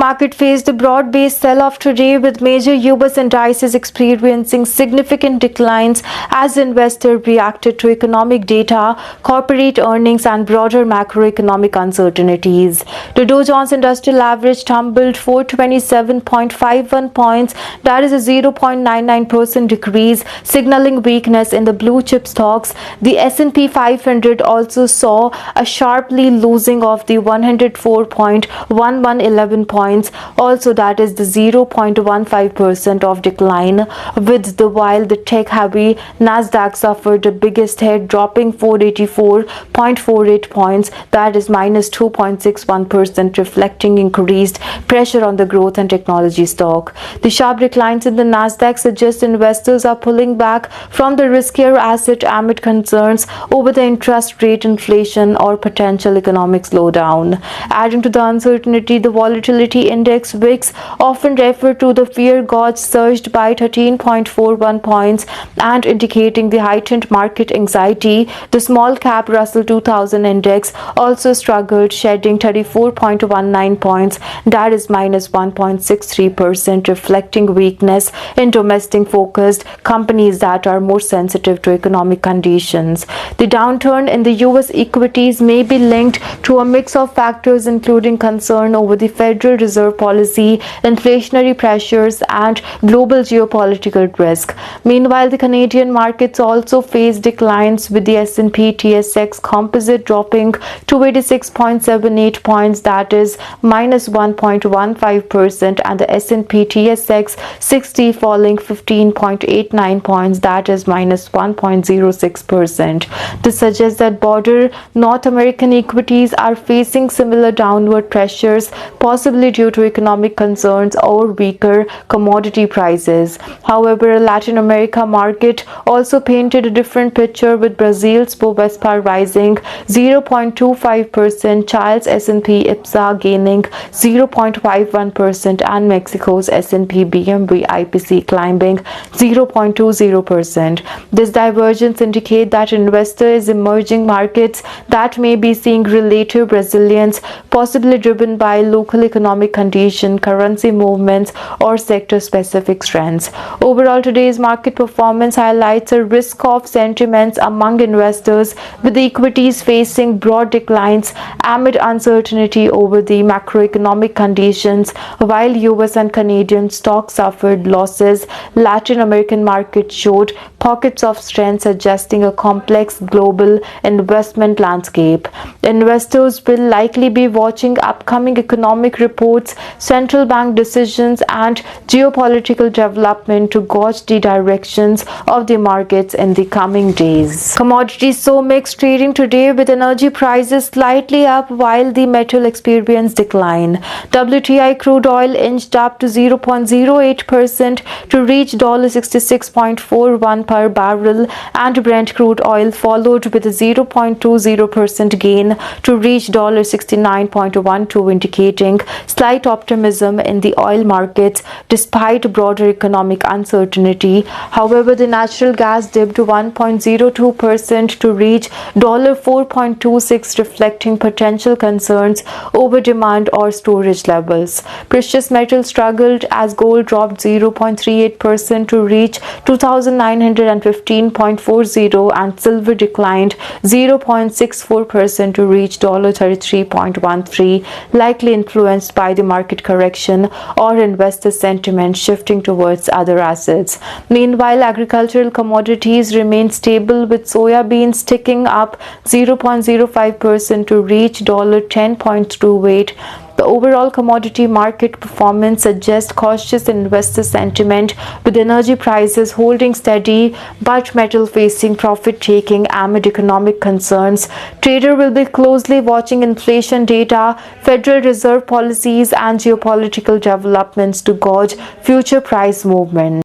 Market faced a broad-based sell-off today with major US indices experiencing significant declines as investors reacted to economic data, corporate earnings and broader macroeconomic uncertainties. The Dow Jones Industrial Average tumbled 427.51 points, that is a 0.99% decrease, signaling weakness in the blue chip stocks. The S&P 500 also saw a sharply losing of the 104.1111 points, also that is the 0.15% of decline, while the tech-heavy Nasdaq suffered the biggest hit, dropping 484.48 points, that is minus 2.61%, reflecting increased pressure on the growth and technology stock. The sharp declines in the Nasdaq suggest investors are pulling back from the riskier asset amid concerns over the interest rate inflation or potential economic slowdown. Adding to the uncertainty, the volatility index VIX, often referred to the fear gauge, surged by 13.41 points and indicating the heightened market anxiety. The small cap Russell 2000 index also struggled, shedding 34.19 points, that is minus 1.63%, reflecting weakness in domestic focused companies that are more sensitive to economic conditions. The downturn in the US equities may be linked to a mix of factors, including concern over the Federal Reserve policy, inflationary pressures, and global geopolitical risk. Meanwhile, the Canadian markets also faced declines, with the S&P TSX Composite dropping 286.78 points, that is minus 1.15%, and the S&P TSX 60 falling 15.89 points, that is minus 1.06%. This suggests that broader North American equities are facing similar downward pressures, possibly due to economic concerns or weaker commodity prices. However, Latin America market also painted a different picture, with Brazil's Bovespa rising 0.25%, Chile's S&P IPSA gaining 0.51%, and Mexico's S&P BMV IPC climbing 0.20%. This divergence indicates that investors in emerging markets that may be seeing relative resilience, possibly driven by local economic condition, currency movements, or sector-specific strengths. Overall, today's market performance highlights a risk-off sentiments among investors, with equities facing broad declines amid uncertainty over the macroeconomic conditions, while US and Canadian stocks suffered losses. Latin American markets showed pockets of strength, suggesting a complex global investment landscape. Investors will likely be watching upcoming economic reports, central bank decisions, and geopolitical development to gauge the directions of the markets in the coming days. Commodities saw mixed trading today, with energy prices slightly up while the metal experienced decline. WTI crude oil inched up to 0.08% to reach $66.41 per barrel, and Brent crude oil followed with a 0.20% gain to reach $69.12, indicating slight optimism in the oil markets despite broader economic uncertainty. However, the natural gas dipped 1.02% to reach $4.26, reflecting potential concerns over demand or storage levels. Precious metals struggled as gold dropped 0.38% to reach $2,915.40, and silver declined 0.64% to reach $33.13, likely influenced by the market correction or investor sentiment shifting towards other assets. Meanwhile, agricultural commodities remain stable, with soya beans ticking up 0.05% to reach $10.28. The overall commodity market performance suggests cautious investor sentiment, with energy prices holding steady but metal facing profit-taking amid economic concerns. Trader will be closely watching inflation data, Federal Reserve policies, and geopolitical developments to gauge future price movement.